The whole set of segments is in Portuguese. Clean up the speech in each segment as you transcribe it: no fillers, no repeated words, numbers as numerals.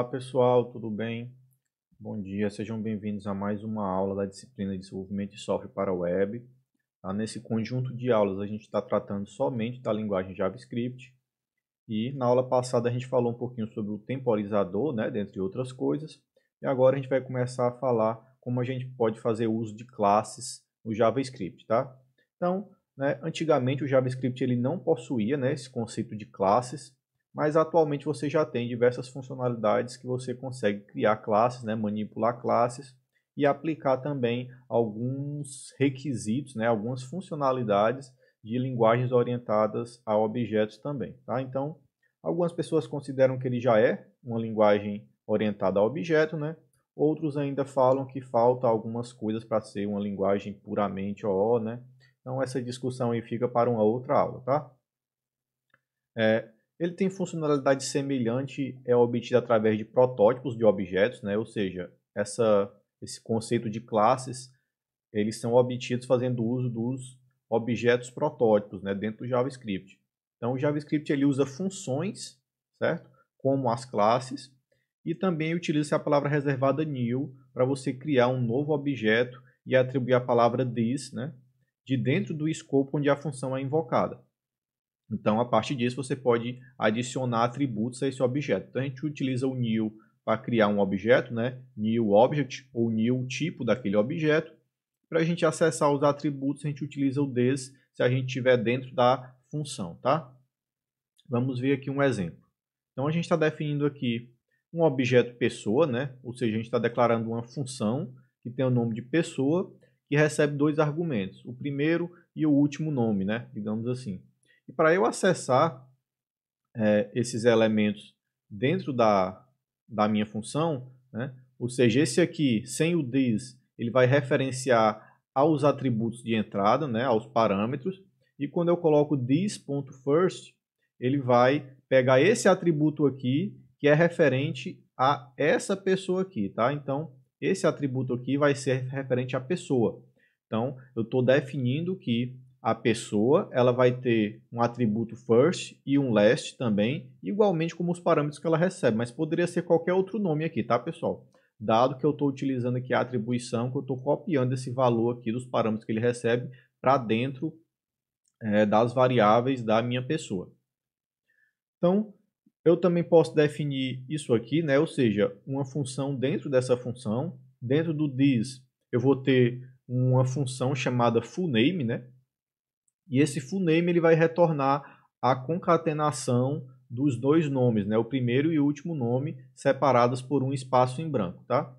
Olá pessoal, tudo bem? Bom dia, sejam bem-vindos a mais uma aula da disciplina de Desenvolvimento de Software para Web. Nesse conjunto de aulas a gente está tratando somente da linguagem JavaScript e na aula passada a gente falou um pouquinho sobre o temporizador, né, dentre outras coisas. E agora a gente vai começar a falar como a gente pode fazer uso de classes no JavaScript, tá? Então, né, antigamente o JavaScript ele não possuía, né, esse conceito de classes, mas atualmente você já tem diversas funcionalidades que você consegue criar classes, né, manipular classes e aplicar também alguns requisitos, né, algumas funcionalidades de linguagens orientadas a objetos também. Tá? Então, algumas pessoas consideram que ele já é uma linguagem orientada a objeto, né? Outros ainda falam que falta algumas coisas para ser uma linguagem puramente OO, né? Então, essa discussão aí fica para uma outra aula, tá? Ele tem funcionalidade semelhante, é obtida através de protótipos de objetos, né? Ou seja, esse conceito de classes, eles são obtidos fazendo uso dos objetos protótipos, né, dentro do JavaScript. Então, o JavaScript ele usa funções, certo? Como as classes, e também utiliza a palavra reservada new para você criar um novo objeto e atribuir a palavra this, né, de dentro do escopo onde a função é invocada. Então, a partir disso, você pode adicionar atributos a esse objeto. Então, a gente utiliza o new para criar um objeto, né? New object ou new tipo daquele objeto. Para a gente acessar os atributos, a gente utiliza o this se a gente estiver dentro da função, tá? Vamos ver aqui um exemplo. Então, a gente está definindo aqui um objeto pessoa, né? Ou seja, a gente está declarando uma função que tem o nome de pessoa, que recebe dois argumentos, o primeiro e o último nome, né? Digamos assim. E para eu acessar esses elementos dentro da minha função, né? Ou seja, esse aqui, sem o this, ele vai referenciar aos atributos de entrada, né? Aos parâmetros. E quando eu coloco this.first, ele vai pegar esse atributo aqui, que é referente a essa pessoa aqui, tá? Então, esse atributo aqui vai ser referente à pessoa. Então, eu estou definindo que a pessoa ela vai ter um atributo first e um last também, igualmente como os parâmetros que ela recebe, mas poderia ser qualquer outro nome aqui, tá, pessoal? Dado que eu estou utilizando aqui a atribuição, que eu estou copiando esse valor aqui dos parâmetros que ele recebe para dentro das variáveis da minha pessoa. Então, eu também posso definir isso aqui, né? Ou seja, uma função dentro dessa função. Dentro do this, eu vou ter uma função chamada fullName, né? E esse fullName ele vai retornar a concatenação dos dois nomes, né? O primeiro e o último nome separados por um espaço em branco, tá?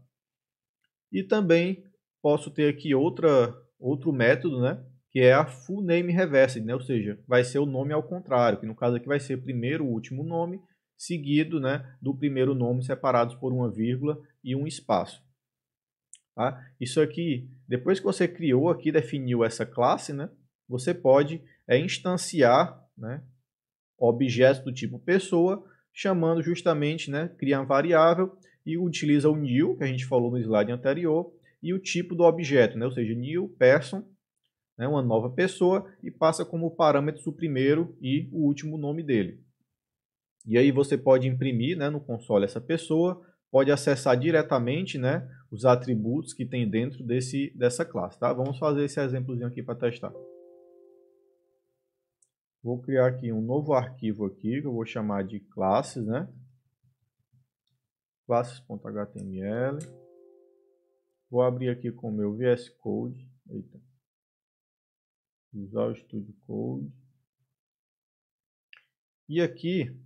E também posso ter aqui outro método, né? Que é a fullName reversed, né? Ou seja, vai ser o nome ao contrário, que no caso aqui vai ser primeiro o último nome, seguido, né, do primeiro nome separados por uma vírgula e um espaço. Tá? Isso aqui, depois que você criou aqui, definiu essa classe, né, você pode instanciar, né, objetos do tipo pessoa, chamando justamente, né, cria uma variável e utiliza o new, que a gente falou no slide anterior, e o tipo do objeto, né, ou seja, new person, né, uma nova pessoa, e passa como parâmetros o primeiro e o último nome dele. E aí você pode imprimir, né, no console essa pessoa, pode acessar diretamente, né, os atributos que tem dentro dessa classe. Tá? Vamos fazer esse exemplozinho aqui para testar. Vou criar aqui um novo arquivo aqui, que eu vou chamar de classes, né? Classes.html. Vou abrir aqui com o meu VS Code. Eita. Visual Studio Code. E aqui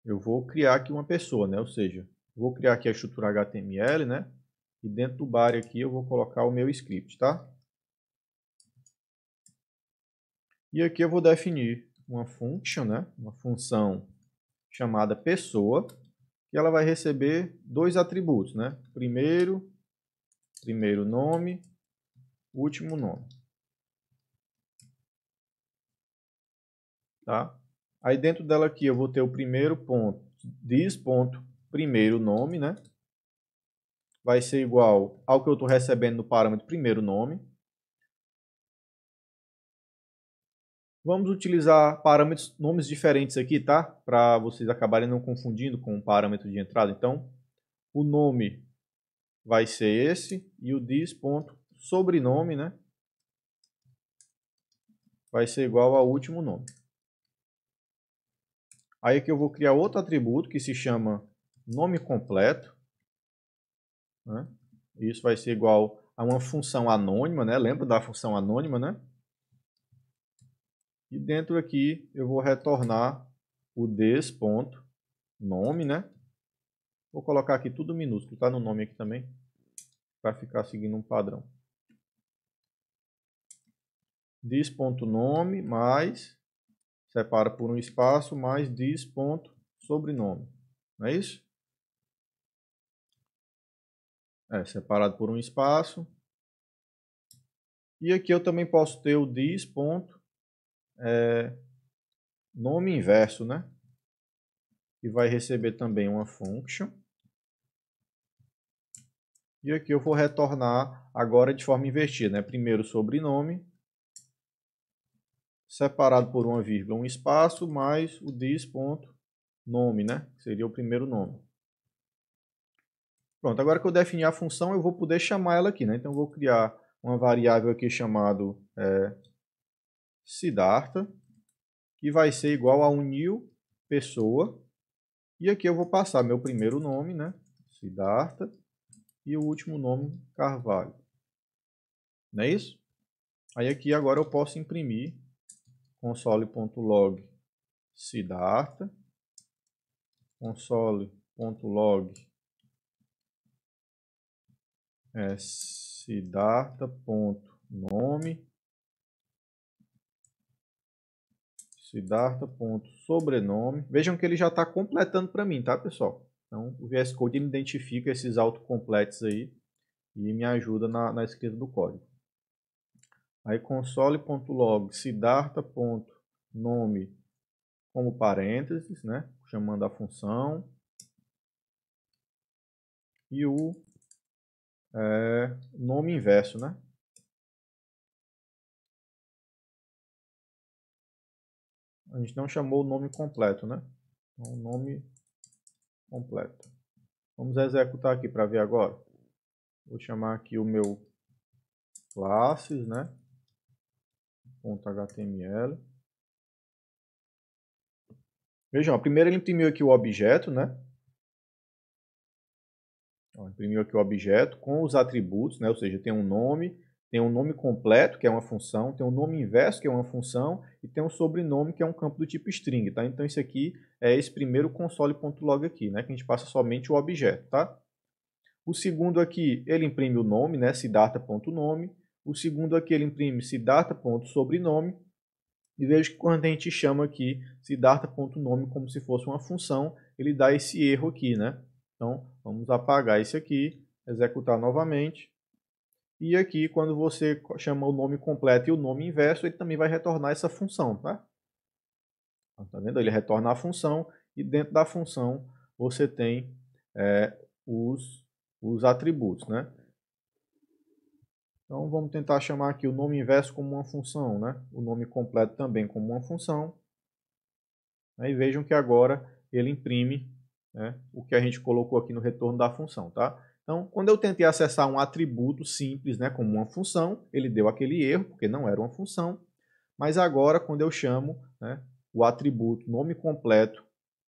eu vou criar aqui uma pessoa, né? Ou seja, vou criar aqui a estrutura HTML, né? E dentro do body aqui eu vou colocar o meu script, tá? E aqui eu vou definir uma function, né? Uma função chamada pessoa, que ela vai receber dois atributos, né? Primeiro nome, último nome. Tá? Aí dentro dela aqui eu vou ter o primeiro ponto, this ponto, primeiro nome, né? Vai ser igual ao que eu estou recebendo no parâmetro primeiro nome. Vamos utilizar parâmetros, nomes diferentes aqui, tá? Para vocês acabarem não confundindo com o parâmetro de entrada. Então, o nome vai ser esse e o this.sobrenome, né? Vai ser igual ao último nome. Aí aqui eu vou criar outro atributo que se chama nome completo, né? Isso vai ser igual a uma função anônima, né? Lembra da função anônima, né? E dentro aqui eu vou retornar o this.nome, né? Vou colocar aqui tudo minúsculo, tá? No nome aqui também, para ficar seguindo um padrão. This.nome mais, separa por um espaço, mais this.sobrenome. Não é isso? Separado por um espaço. E aqui eu também posso ter o this.nome inverso, né? Que vai receber também uma function. E aqui eu vou retornar agora de forma invertida, né? Primeiro o sobrenome, separado por uma vírgula, um espaço, mais o this.nome, né? Que seria o primeiro nome. Pronto, agora que eu defini a função, eu vou poder chamar ela aqui, né? Então eu vou criar uma variável aqui chamada Siddhartha, que vai ser igual a um new pessoa. E aqui eu vou passar meu primeiro nome, né? Siddhartha, e o último nome, Carvalho. Não é isso? Aí aqui agora eu posso imprimir console.log Siddhartha, console.log Siddhartha.nome, Siddhartha.sobrenome. Vejam que ele já está completando para mim, tá, pessoal? Então, o VS Code ele identifica esses autocompletos aí e me ajuda na escrita do código. Aí console.log Siddhartha.nome como parênteses, né? Chamando a função. E o nome inverso, né? A gente não chamou o nome completo, né? Então, nome completo. Vamos executar aqui para ver agora. Vou chamar aqui o meu classes, né? .html. Vejam, primeiro ele imprimiu aqui o objeto, né? Imprimiu aqui o objeto com os atributos, né? Ou seja, tem um nome completo, que é uma função, tem um nome inverso, que é uma função, e tem um sobrenome, que é um campo do tipo string, tá? Então, isso aqui é esse primeiro console.log aqui, né? Que a gente passa somente o objeto, tá? O segundo aqui, ele imprime o nome, né? Siddhartha.nome. O segundo aqui, ele imprime Siddhartha.sobrenome. E veja que quando a gente chama aqui Siddhartha.nome como se fosse uma função, ele dá esse erro aqui, né? Então, vamos apagar esse aqui, executar novamente. E aqui, quando você chama o nome completo e o nome inverso, ele também vai retornar essa função, tá? Tá vendo? Ele retorna a função e dentro da função você tem os atributos, né? Então, vamos tentar chamar aqui o nome inverso como uma função, né? O nome completo também como uma função. E vejam que agora ele imprime, né, o que a gente colocou aqui no retorno da função, tá? Então, quando eu tentei acessar um atributo simples, né, como uma função, ele deu aquele erro, porque não era uma função. Mas agora, quando eu chamo, né, o atributo nome completo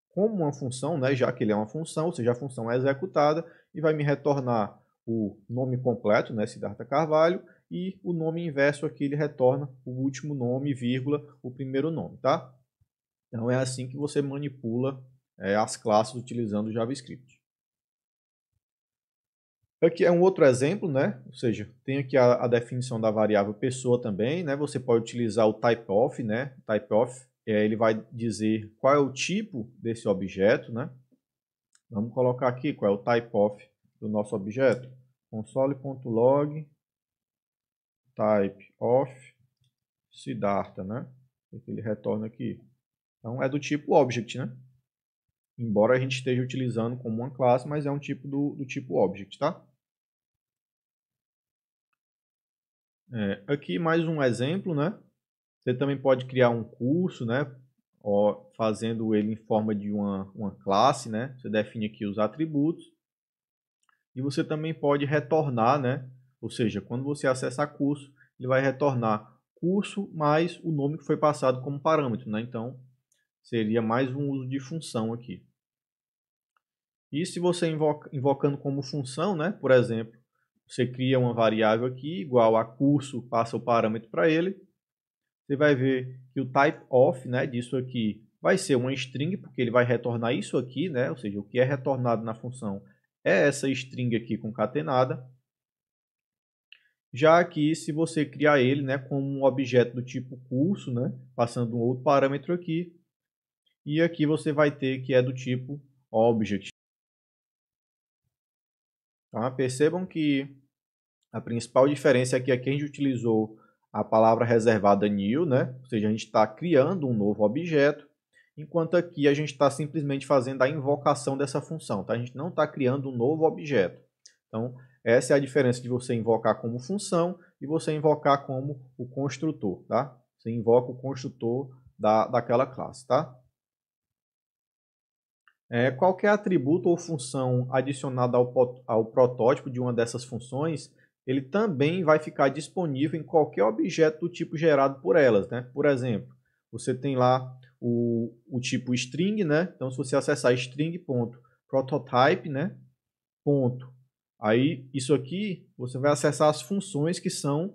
como uma função, né, já que ele é uma função, ou seja, a função é executada e vai me retornar o nome completo, né, Siddhartha Carvalho, e o nome inverso aqui ele retorna o último nome, vírgula, o primeiro nome, tá? Então é assim que você manipula as classes utilizando o JavaScript. Aqui é um outro exemplo, né? Ou seja, tem aqui a definição da variável pessoa também, né? Você pode utilizar o typeof, né? Typeof, ele vai dizer qual é o tipo desse objeto, né? Vamos colocar aqui qual é o typeof do nosso objeto. Console.log typeof Siddhartha, né? Ele retorna aqui. Então é do tipo object, né? Embora a gente esteja utilizando como uma classe, mas é um tipo do tipo object, tá? Aqui mais um exemplo, né? Você também pode criar um curso, né? Ó, fazendo ele em forma de uma classe, né? Você define aqui os atributos. E você também pode retornar, né? Ou seja, quando você acessar curso, ele vai retornar curso mais o nome que foi passado como parâmetro, né? Então, seria mais um uso de função aqui. E se você invocando como função, né? Por exemplo, você cria uma variável aqui igual a curso, passa o parâmetro para ele. Você vai ver que o type of, né, disso aqui vai ser uma string, porque ele vai retornar isso aqui, né? Ou seja, o que é retornado na função é essa string aqui concatenada. Já aqui, se você criar ele, né, como um objeto do tipo curso, né, passando um outro parâmetro aqui, e aqui você vai ter que é do tipo object. Tá? Percebam que a principal diferença é que aqui a gente utilizou a palavra reservada new, né? Ou seja, a gente está criando um novo objeto, enquanto aqui a gente está simplesmente fazendo a invocação dessa função. Tá? A gente não está criando um novo objeto. Então, essa é a diferença de você invocar como função e você invocar como o construtor. Tá? Você invoca o construtor daquela classe. Tá? Qualquer atributo ou função adicionada ao protótipo de uma dessas funções, ele também vai ficar disponível em qualquer objeto do tipo gerado por elas, né? Por exemplo, você tem lá o tipo string, né? Então, se você acessar string.prototype, né? Ponto. Aí, isso aqui, você vai acessar as funções que são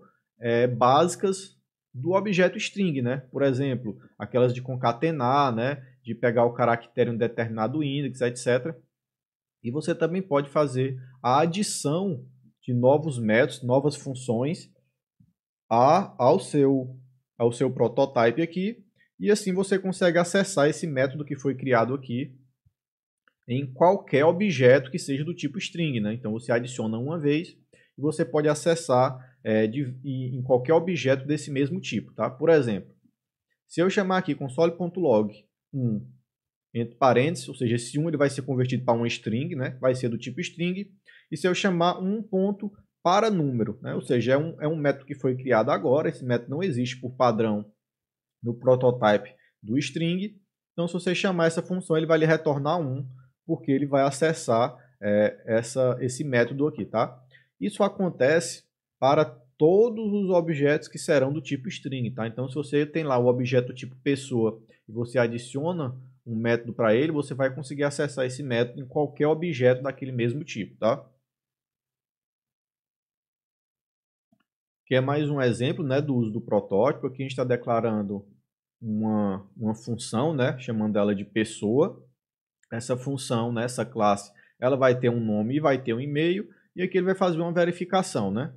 básicas do objeto string, né? Por exemplo, aquelas de concatenar, né? De pegar o caractere em um determinado índice, etc. E você também pode fazer a adição de novos métodos, novas funções ao seu prototype aqui. E assim você consegue acessar esse método que foi criado aqui em qualquer objeto que seja do tipo string, né? Então você adiciona uma vez e você pode acessar em qualquer objeto desse mesmo tipo, tá? Por exemplo, se eu chamar aqui console.log 1 entre parênteses, ou seja, esse 1 ele vai ser convertido para uma string, né? Vai ser do tipo string. E se eu chamar um ponto para número, né? Ou seja, é um método que foi criado agora, esse método não existe por padrão no prototype do string. Então, se você chamar essa função, ele vai lhe retornar 1, porque ele vai acessar esse método aqui, tá? Isso acontece para todos os objetos que serão do tipo string, tá? Então, se você tem lá o objeto tipo pessoa e você adiciona um método para ele, você vai conseguir acessar esse método em qualquer objeto daquele mesmo tipo, tá? Que é mais um exemplo, né, do uso do protótipo. Aqui a gente está declarando uma função, né, chamando ela de pessoa. Essa função, né, essa classe, ela vai ter um nome e vai ter um e-mail. E aqui ele vai fazer uma verificação, né?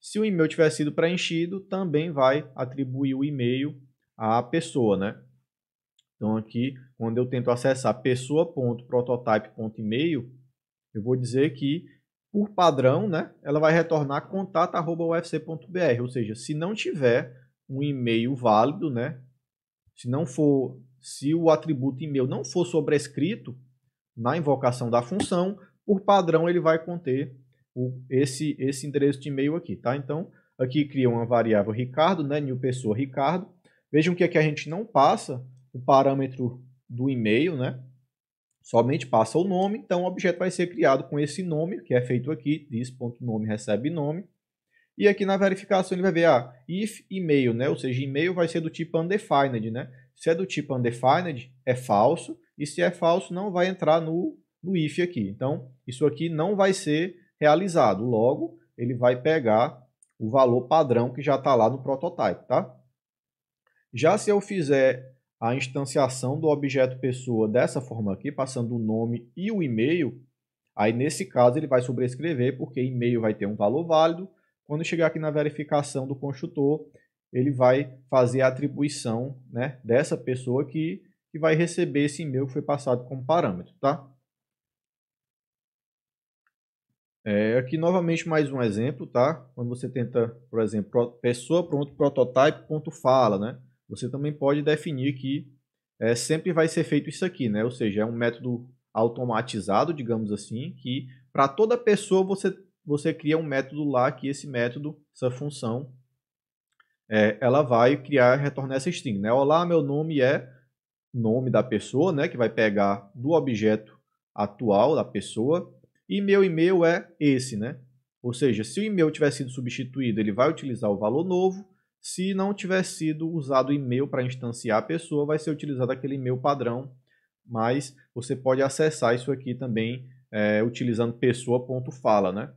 Se o e-mail tiver sido preenchido, também vai atribuir o e-mail à pessoa, né? Então aqui, quando eu tento acessar pessoa.prototype.email, eu vou dizer que, por padrão, né, ela vai retornar contato@ufc.br, ou seja, se não tiver um e-mail válido, né, se o atributo e-mail não for sobrescrito na invocação da função, por padrão ele vai conter esse endereço de e-mail aqui, tá? Então, aqui cria uma variável Ricardo, né, new pessoa Ricardo. Vejam que aqui a gente não passa o parâmetro do e-mail, né? Somente passa o nome, então o objeto vai ser criado com esse nome, que é feito aqui, this.nome recebe nome. E aqui na verificação ele vai ver, if e-mail, né? Ou seja, e-mail vai ser do tipo undefined, né? Se é do tipo undefined, é falso, e se é falso, não vai entrar no if aqui. Então, isso aqui não vai ser realizado. Logo, ele vai pegar o valor padrão que já está lá no prototype, tá? Já se eu fizer a instanciação do objeto pessoa dessa forma aqui, passando o nome e o e-mail, aí nesse caso ele vai sobrescrever, porque e-mail vai ter um valor válido. Quando chegar aqui na verificação do construtor, ele vai fazer a atribuição, né, dessa pessoa que vai receber esse e-mail que foi passado como parâmetro, tá? Aqui novamente mais um exemplo, tá? Quando você tenta, por exemplo, pessoa.prototype.fala, né? Você também pode definir que sempre vai ser feito isso aqui, né? Ou seja, é um método automatizado, digamos assim, que para toda pessoa você cria um método lá, que esse método, essa função, ela vai criar, retornar essa string, né? Olá, meu nome é nome da pessoa, né? Que vai pegar do objeto atual da pessoa, e meu e-mail é esse, né? Ou seja, se o e-mail tiver sido substituído, ele vai utilizar o valor novo. Se não tiver sido usado o e-mail para instanciar a pessoa, vai ser utilizado aquele e-mail padrão, mas você pode acessar isso aqui também utilizando pessoa.fala, né?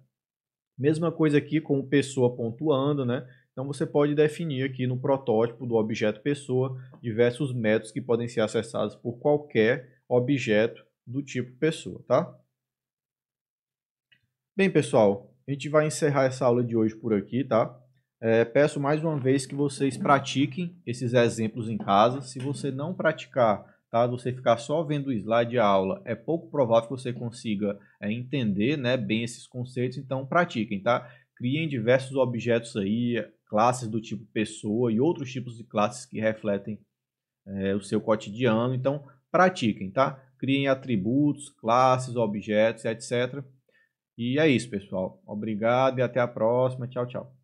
Mesma coisa aqui com o pessoa.ando, né? Então você pode definir aqui no protótipo do objeto pessoa diversos métodos que podem ser acessados por qualquer objeto do tipo pessoa, tá? Bem, pessoal, a gente vai encerrar essa aula de hoje por aqui, tá? Peço mais uma vez que vocês pratiquem esses exemplos em casa. Se você não praticar, tá? Você ficar só vendo o slide de aula, é pouco provável que você consiga entender, né, bem esses conceitos. Então, pratiquem, tá? Criem diversos objetos aí, classes do tipo pessoa e outros tipos de classes que refletem o seu cotidiano. Então, pratiquem, tá? Criem atributos, classes, objetos, etc. E é isso, pessoal. Obrigado e até a próxima. Tchau, tchau.